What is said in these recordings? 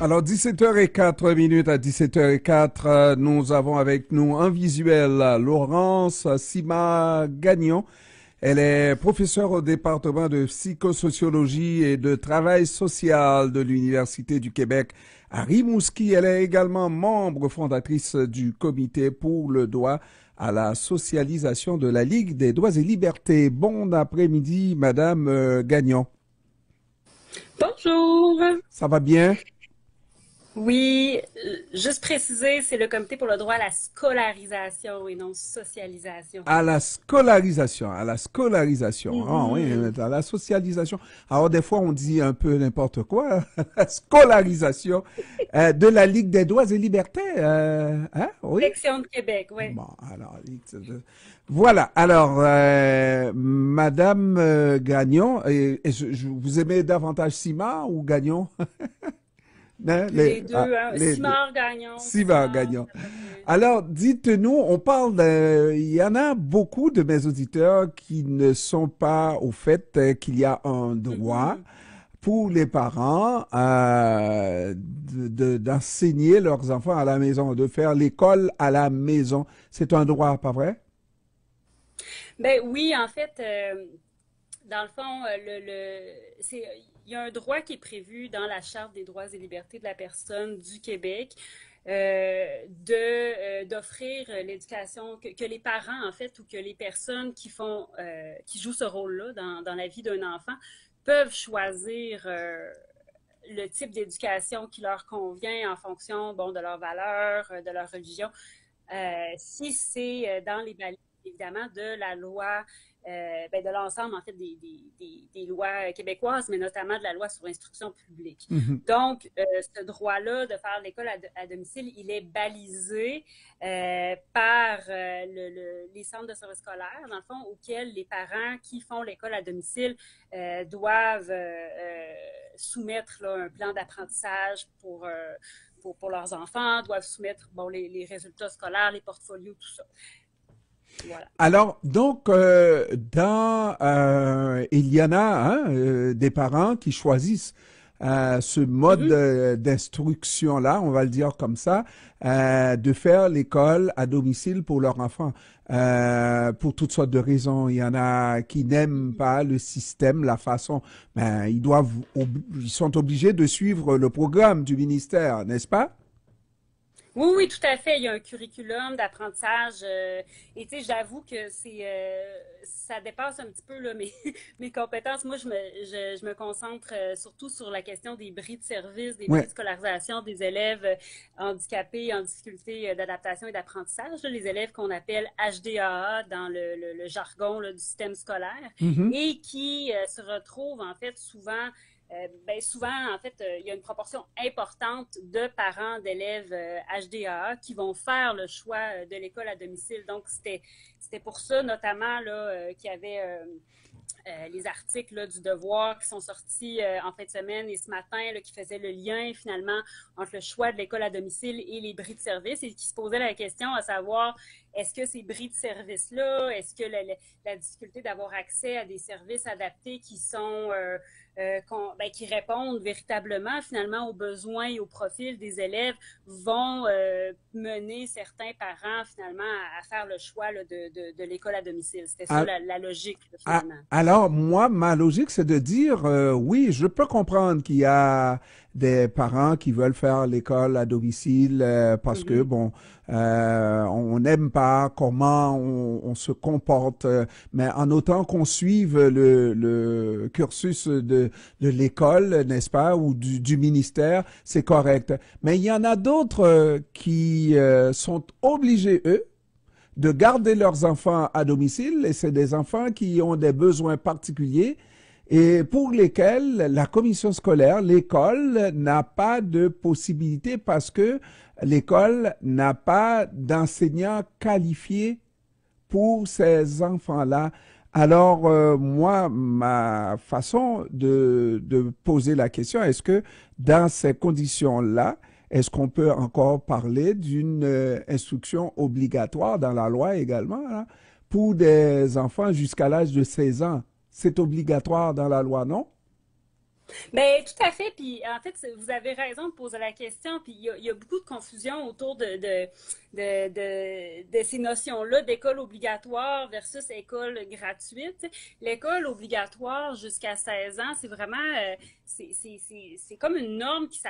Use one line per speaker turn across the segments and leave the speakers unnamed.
Alors, 17h04 à 17h04, nous avons avec nous en visuel Laurence Sima Gagnon. Elle est professeure au département de psychosociologie et de travail social de l'Université du Québec à Rimouski. Elle est également membre fondatrice du comité pour le droit à la socialisation de la Ligue des droits et libertés. Bon après-midi, Madame Gagnon.
Bonjour.
Ça va bien?
Oui, juste préciser, c'est le Comité pour le droit à la scolarisation et non socialisation.
À la scolarisation, à la scolarisation. Ah oui,
Mhm.
à la socialisation. Alors, des fois, on dit un peu n'importe quoi. La scolarisation de la Ligue des droits et libertés. Hein? Oui.
Section de Québec, oui.
Bon, alors, voilà. Alors, Madame Gagnon, vous aimez davantage Sima ou Gagnon? Hein,
Les deux, hein.
les deux.
Simard Gagnon,
Sima
Simard,
Gagnon.
ça va bien.
Alors, dites-nous, on parle il y en a beaucoup de mes auditeurs qui ne sont pas au fait qu'il y a un droit
Mhm.
pour les parents d'enseigner leurs enfants à la maison, de faire l'école à la maison. C'est un droit, pas vrai?
Ben oui, en fait, dans le fond, il y a un droit qui est prévu dans la Charte des droits et libertés de la personne du Québec d'offrir l'éducation que les parents en fait ou que les personnes qui jouent ce rôle-là dans la vie d'un enfant peuvent choisir le type d'éducation qui leur convient en fonction bon de leurs valeurs, de leur religion. Si c'est dans les balises évidemment de la loi ben, de l'ensemble en fait des lois québécoises, mais notamment de la loi sur l'instruction publique.
Mhm.
Donc, ce droit-là de faire l'école à domicile, il est balisé par les centres de services scolaires, dans le fond, auxquels les parents qui font l'école à domicile doivent soumettre là, un plan d'apprentissage pour leurs enfants, doivent soumettre bon, les résultats scolaires, les portfolios, tout ça. Voilà.
Alors, donc, il y en a hein, des parents qui choisissent ce mode
Mm-hmm.
d'instruction-là, on va le dire comme ça, de faire l'école à domicile pour leurs enfants. Pour toutes sortes de raisons. Il y en a qui n'aiment
Mm-hmm.
pas le système, la façon. Ben, ils sont obligés de suivre le programme du ministère, n'est-ce pas?
Oui, oui, tout à fait. Il y a un curriculum d'apprentissage. Et tu sais, j'avoue que ça dépasse un petit peu là, mes compétences. Moi, je me concentre surtout sur la question des bris de service, des bris
Ouais.
de scolarisation des élèves handicapés, en difficulté d'adaptation et d'apprentissage, là, les élèves qu'on appelle HDAA dans le jargon là, du système scolaire
Mhm.
et qui se retrouvent en fait ben souvent, en fait, il y a une proportion importante de parents d'élèves HDAA qui vont faire le choix de l'école à domicile. Donc, c'était pour ça, notamment, là, qu'il y avait les articles là, du Devoir qui sont sortis en fin de semaine et ce matin là, qui faisaient le lien finalement entre le choix de l'école à domicile et les bris de service et qui se posaient la question à savoir est-ce que ces bris de service-là, est-ce que la difficulté d'avoir accès à des services adaptés qui sont ben, qui répondent véritablement finalement aux besoins et aux profils des élèves vont mener certains parents finalement à faire le choix là, de l'école à domicile. C'était ça la logique là, finalement.
Alors, moi, ma logique, c'est de dire, oui, je peux comprendre qu'il y a des parents qui veulent faire l'école à domicile parce que,
Mm-hmm.
bon, on n'aime pas comment on se comporte, mais en autant qu'on suive le cursus de l'école, n'est-ce pas, ou du ministère, c'est correct. Mais il y en a d'autres qui sont obligés, eux, de garder leurs enfants à domicile et c'est des enfants qui ont des besoins particuliers et pour lesquels la commission scolaire, l'école n'a pas de possibilité parce que l'école n'a pas d'enseignants qualifiés pour ces enfants-là. Alors, moi, ma façon de poser la question, est-ce que dans ces conditions-là, est-ce qu'on peut encore parler d'une instruction obligatoire dans la loi également là, pour des enfants jusqu'à l'âge de 16 ans? C'est obligatoire dans la loi, non?
Ben, tout à fait. Puis, en fait, vous avez raison de poser la question. Puis, il y a beaucoup de confusion autour de ces notions-là d'école obligatoire versus école gratuite. L'école obligatoire jusqu'à 16 ans, c'est vraiment, c'est comme une norme qui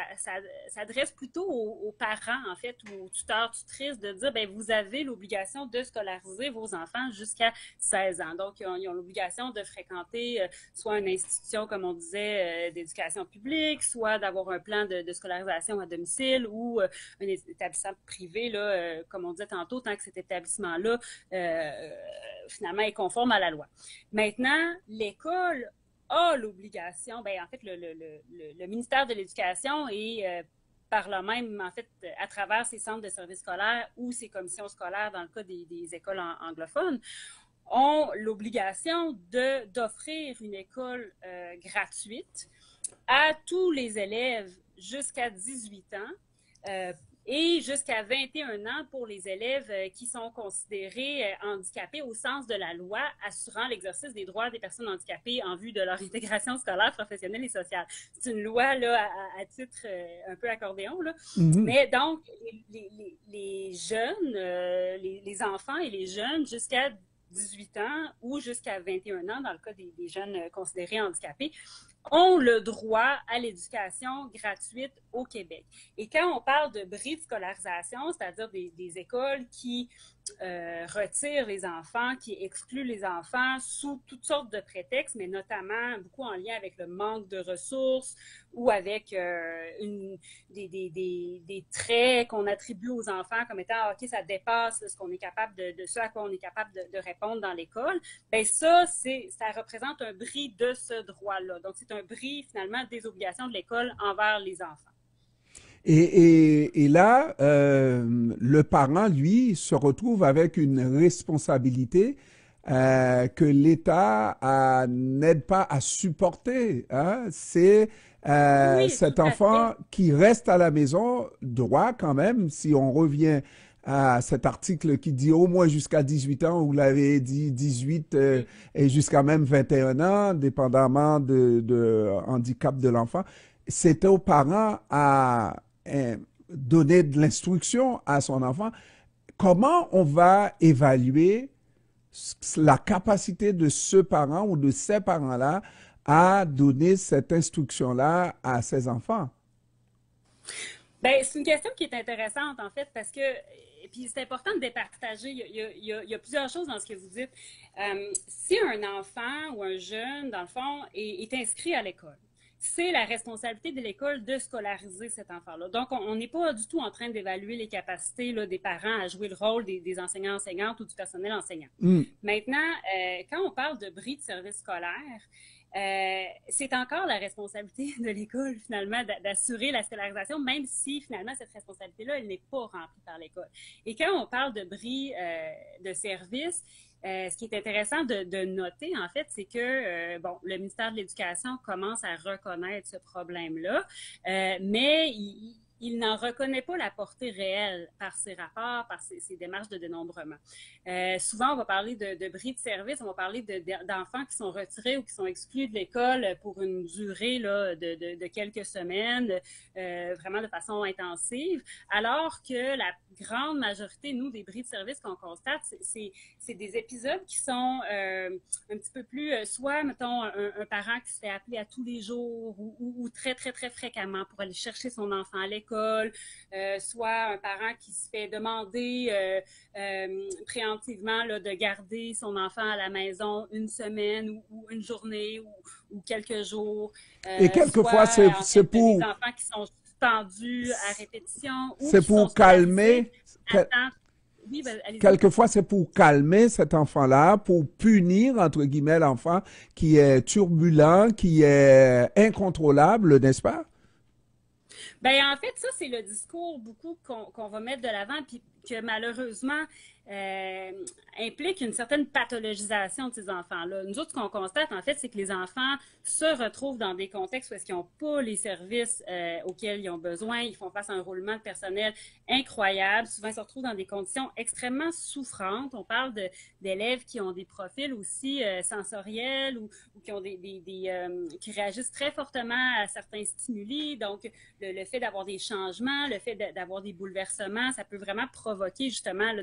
s'adresse plutôt aux parents, en fait, ou aux tuteurs, tutrices, de dire, ben, vous avez l'obligation de scolariser vos enfants jusqu'à 16 ans. Donc, ils ont l'obligation de fréquenter soit une institution, comme on disait, d'éducation publique, soit d'avoir un plan de scolarisation à domicile ou un établissement privé, là, comme on disait tantôt, tant que cet établissement-là, finalement, est conforme à la loi. Maintenant, l'école a l'obligation, ben, en fait, le ministère de l'Éducation et par là même, en fait, à travers ses centres de services scolaires ou ses commissions scolaires dans le cas des écoles anglophones, ont l'obligation d'offrir une école gratuite à tous les élèves jusqu'à 18 ans et jusqu'à 21 ans pour les élèves qui sont considérés handicapés au sens de la loi assurant l'exercice des droits des personnes handicapées en vue de leur intégration scolaire, professionnelle et sociale. C'est une loi là, à titre un peu accordéon. Là.
Mm-hmm.
Mais donc, les jeunes, les enfants et les jeunes jusqu'à 18 ans ou jusqu'à 21 ans, dans le cas des jeunes considérés handicapés, ont le droit à l'éducation gratuite au Québec. Et quand on parle de bris de scolarisation, c'est-à-dire des écoles qui retirent les enfants, qui excluent les enfants sous toutes sortes de prétextes, mais notamment beaucoup en lien avec le manque de ressources ou avec des traits qu'on attribue aux enfants comme étant, OK, ça dépasse ce qu'on est capable de ce à quoi on est capable de répondre dans l'école, bien ça représente un bris de ce droit-là. Donc, c'est un bris, finalement, des obligations de l'école envers les enfants.
Et là, le parent, lui, se retrouve avec une responsabilité que l'État n'aide pas à supporter. Hein? C'est
oui,
cet enfant qui reste à la maison doit quand même, si on revient à cet article qui dit au moins jusqu'à 18 ans, vous l'avez dit 18 et jusqu'à même 21 ans, dépendamment de handicap de l'enfant, c'est aux parents à donner de l'instruction à son enfant. Comment on va évaluer la capacité de ce parent ou de ces parents-là à donner cette instruction-là à ses enfants?
Ben, c'est une question qui est intéressante, en fait, parce que, puis c'est important de départager. Il y a plusieurs choses dans ce que vous dites. Si un enfant ou un jeune, dans le fond, est inscrit à l'école, c'est la responsabilité de l'école de scolariser cet enfant-là. Donc, on n'est pas du tout en train d'évaluer les capacités là, des parents à jouer le rôle des enseignants-enseignantes ou du personnel enseignant. Maintenant, quand on parle de bris de service scolaire, c'est encore la responsabilité de l'école, finalement, d'assurer la scolarisation, même si, finalement, cette responsabilité-là, elle n'est pas remplie par l'école. Et quand on parle de bris de service, ce qui est intéressant de noter, en fait, c'est que, bon, le ministère de l'Éducation commence à reconnaître ce problème-là, mais il n'en reconnaît pas la portée réelle par ses rapports, par ses démarches de dénombrement. Souvent, on va parler de bris de service, on va parler d'enfants qui sont retirés ou qui sont exclus de l'école pour une durée là, de quelques semaines, vraiment de façon intensive, alors que la grande majorité, nous, des bris de service qu'on constate, c'est des épisodes qui sont un petit peu plus, soit, mettons, un parent qui se fait appeler à tous les jours ou très, très, très fréquemment pour aller chercher son enfant à l'école, soit un parent qui se fait demander préemptivement là, de garder son enfant à la maison une semaine ou une journée ou quelques jours.
Et quelquefois, c'est pour...
Des enfants qui sont suspendus à répétition ou
c'est pour calmer...
Oui, ben,
quelquefois, c'est pour calmer cet enfant-là, pour punir, entre guillemets, l'enfant qui est turbulent, qui est incontrôlable, n'est-ce pas?
Ben en fait, ça, c'est le discours beaucoup qu'on va mettre de l'avant, puis que malheureusement, implique une certaine pathologisation de ces enfants-là. Nous autres, ce qu'on constate, en fait, c'est que les enfants se retrouvent dans des contextes où est-ce qu'ils n'ont pas les services auxquels ils ont besoin. Ils font face à un roulement de personnel incroyable. Souvent, ils se retrouvent dans des conditions extrêmement souffrantes. On parle d'élèves qui ont des profils aussi sensoriels ou qui ont qui réagissent très fortement à certains stimuli. Donc, le fait d'avoir des changements, le fait d'avoir des bouleversements, ça peut vraiment provoquer justement là,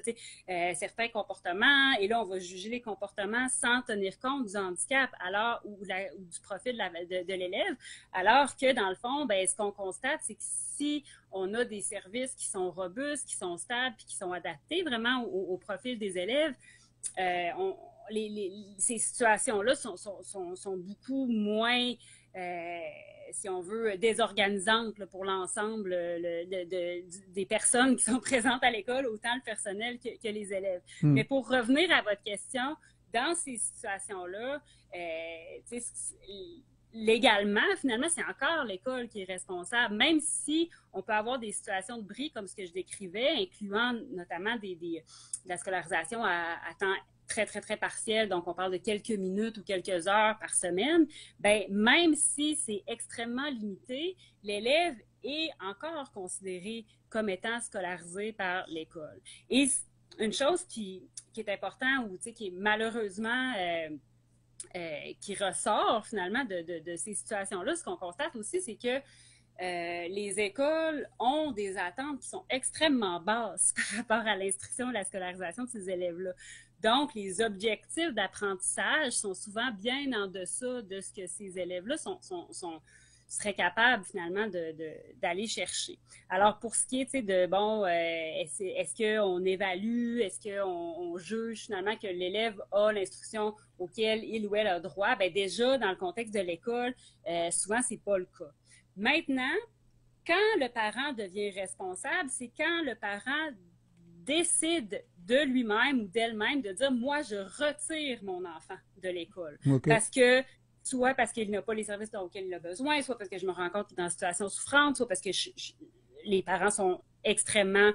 certains comportements. Et là, on va juger les comportements sans tenir compte du handicap ou du profil de l'élève. Alors que dans le fond, ben, ce qu'on constate, c'est que si on a des services qui sont robustes, qui sont stables, puis qui sont adaptés vraiment au profil des élèves, ces situations-là sont beaucoup moins, si on veut, désorganisantes là, pour l'ensemble des personnes qui sont présentes à l'école, autant le personnel que les élèves. Mais pour revenir à votre question, dans ces situations-là, légalement, finalement, c'est encore l'école qui est responsable, même si on peut avoir des situations de bris comme ce que je décrivais, incluant notamment de la scolarisation à temps très, très, très partiel, donc on parle de quelques minutes ou quelques heures par semaine, ben, même si c'est extrêmement limité, l'élève est encore considéré comme étant scolarisé par l'école. Et une chose qui est importante ou qui est malheureusement qui ressort finalement de ces situations-là, ce qu'on constate aussi, c'est que les écoles ont des attentes qui sont extrêmement basses par rapport à l'instruction et la scolarisation de ces élèves-là. Donc, les objectifs d'apprentissage sont souvent bien en deçà de ce que ces élèves-là seraient capables finalement d'aller chercher. Alors, pour ce qui est de, bon, est-ce qu'on évalue, est-ce qu'on juge finalement que l'élève a l'instruction auquel il ou elle a droit? Bien, déjà, dans le contexte de l'école, souvent, c'est pas le cas. Maintenant, quand le parent devient responsable, c'est quand le parent décide de lui-même ou d'elle-même de dire « moi, je retire mon enfant de l'école
Okay.
parce que soit parce qu'il n'a pas les services auxquels il a besoin, soit parce que je me rends compte qu'il est dans une situation souffrante, soit parce que les parents sont extrêmement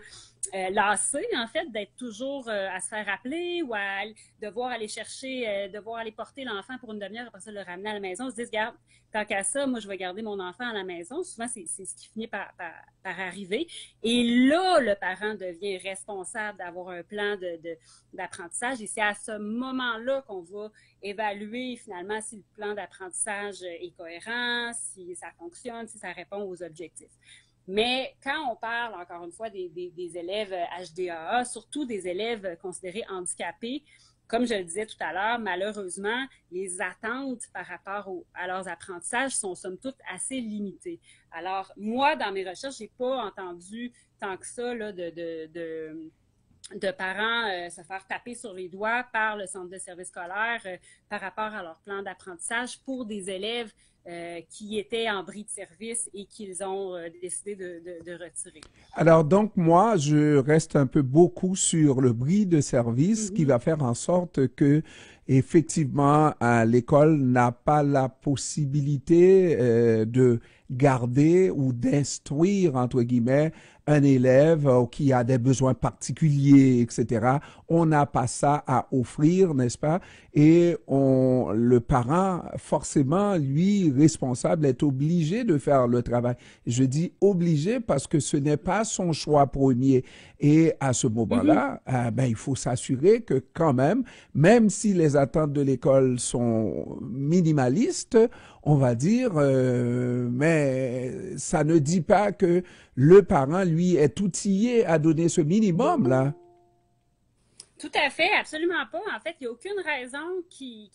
lassés, en fait, d'être toujours à se faire rappeler ou à devoir aller chercher, devoir aller porter l'enfant pour une demi-heure, après ça, le ramener à la maison. Ils se disent, regarde, tant qu'à ça, moi, je vais garder mon enfant à la maison. Souvent, c'est ce qui finit par arriver. Et là, le parent devient responsable d'avoir un plan d'apprentissage. Et c'est à ce moment-là qu'on va évaluer, finalement, si le plan d'apprentissage est cohérent, si ça fonctionne, si ça répond aux objectifs. Mais quand on parle, encore une fois, des élèves HDAA, surtout des élèves considérés handicapés, comme je le disais tout à l'heure, malheureusement, les attentes par rapport à leurs apprentissages sont somme toute assez limitées. Alors, moi, dans mes recherches, j'ai pas entendu tant que ça là, de parents se faire taper sur les doigts par le centre de service scolaire par rapport à leur plan d'apprentissage pour des élèves qui étaient en bris de service et qu'ils ont décidé de retirer.
Alors donc moi, je reste un peu beaucoup sur le bris de service qui va faire en sorte que effectivement l'école n'a pas la possibilité de garder ou d'instruire entre guillemets un élève qui a des besoins particuliers, etc. On n'a pas ça à offrir, n'est-ce pas? Et le parent, forcément, lui, responsable, est obligé de faire le travail. Je dis obligé parce que ce n'est pas son choix premier. Et à ce moment-là, ben, il faut s'assurer que quand même si les attentes de l'école sont minimalistes, on va dire, mais ça ne dit pas que le parent, lui, est outillé à donner ce minimum-là.
Tout à fait, absolument pas. En fait, il n'y a aucune raison il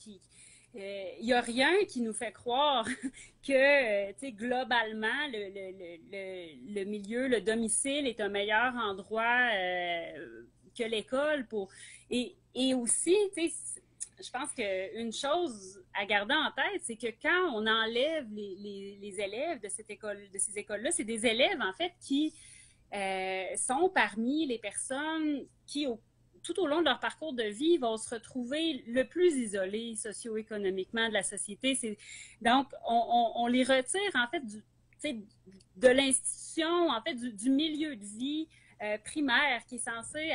n'y a rien qui nous fait croire que, globalement, le milieu, le domicile est un meilleur endroit que l'école et aussi, je pense qu'une chose à garder en tête, c'est que quand on enlève les élèves de ces écoles-là, c'est des élèves, en fait, qui sont parmi les personnes qui, tout au long de leur parcours de vie, vont se retrouver le plus isolés socio-économiquement de la société. Donc, on les retire, en fait, de l'institution, en fait, du milieu de vie primaire qui est censé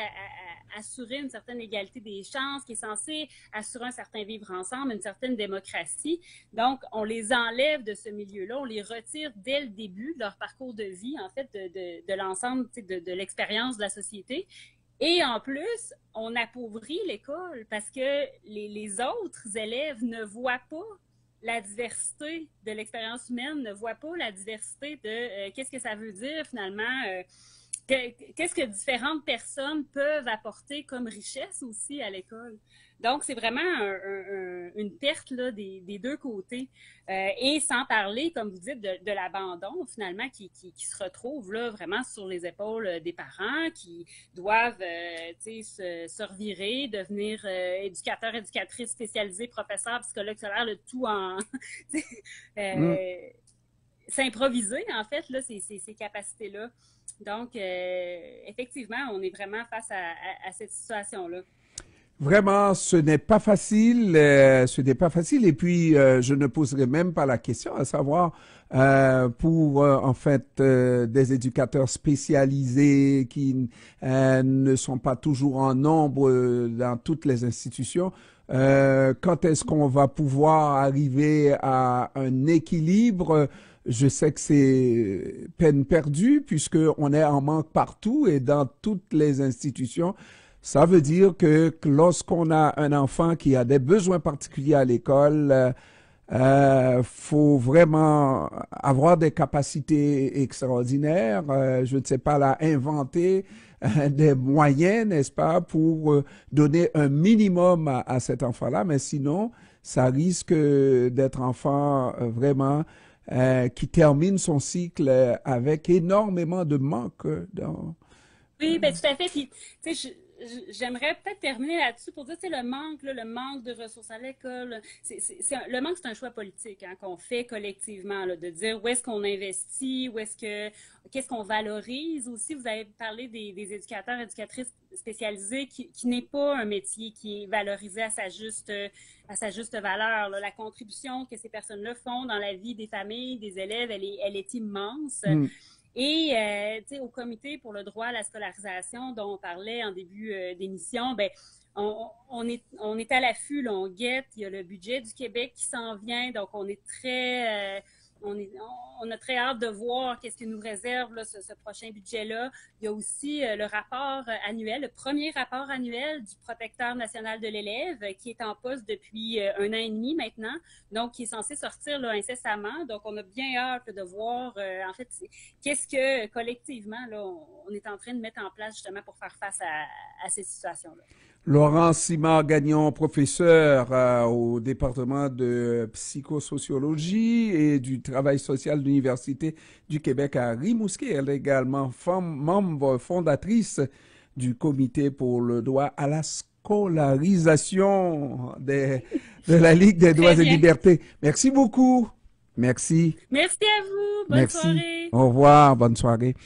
assurer une certaine égalité des chances, qui est censé assurer un certain vivre ensemble, une certaine démocratie. Donc, on les enlève de ce milieu-là, on les retire dès le début de leur parcours de vie, en fait, de l'ensemble de l'expérience de la société. Et en plus, on appauvrit l'école parce que les autres élèves ne voient pas la diversité de l'expérience humaine, ne voient pas la diversité de qu'est-ce que ça veut dire finalement, qu'est-ce que différentes personnes peuvent apporter comme richesse aussi à l'école. Donc, c'est vraiment une perte là, des deux côtés. Et sans parler, comme vous dites, de l'abandon, finalement, qui se retrouve là, vraiment sur les épaules des parents qui doivent se revirer, devenir éducateurs, éducatrices spécialisés, professeurs, psychologues scolaires, le tout en... s'improviser, en fait, là, ces capacités-là. Donc, effectivement, on est vraiment face à cette situation-là.
Vraiment, ce n'est pas facile, Et puis, je ne poserai même pas la question, à savoir pour en fait des éducateurs spécialisés qui ne sont pas toujours en nombre dans toutes les institutions. Quand est-ce qu'on va pouvoir arriver à un équilibre? Je sais que c'est peine perdue puisque on est en manque partout et dans toutes les institutions. Ça veut dire que lorsqu'on a un enfant qui a des besoins particuliers à l'école, faut vraiment avoir des capacités extraordinaires. Je ne sais pas là, inventer des moyens, n'est-ce pas, pour donner un minimum à cet enfant-là. Mais sinon, ça risque d'être un enfant vraiment qui termine son cycle avec énormément de manque dans.
Oui, ben tout à fait. Puis, tu sais, j'aimerais peut-être terminer là-dessus pour dire, tu sais, le manque de ressources à l'école, le manque, c'est un choix politique hein, qu'on fait collectivement, là, de dire où est-ce qu'on investit, qu'est-ce qu'on valorise aussi. Vous avez parlé des éducateurs, éducatrices spécialisés, qui n'est pas un métier qui est valorisé à sa juste valeur. Là. La contribution que ces personnes-là font dans la vie des familles, des élèves, elle est immense. Et au comité pour le droit à la scolarisation dont on parlait en début d'émission, ben on est à l'affût, on guette. Il y a le budget du Québec qui s'en vient, donc on est très on a très hâte de voir qu'est-ce qu'il nous réserve là, ce prochain budget-là. Il y a aussi le rapport annuel, le premier rapport annuel du protecteur national de l'élève qui est en poste depuis 1 an et demi maintenant, donc qui est censé sortir là, incessamment. Donc, on a bien hâte de voir, en fait, qu'est-ce que collectivement là, on est en train de mettre en place justement pour faire face à ces situations-là.
Laurent Simard-Gagnon, professeur au département de psychosociologie et du travail social de l'Université du Québec à Rimouski. Elle est également membre fondatrice du Comité pour le droit à la scolarisation de la Ligue des droits et libertés. Merci beaucoup. Merci.
Merci à vous. Bonne
Merci.
soirée.
Au revoir. Bonne soirée.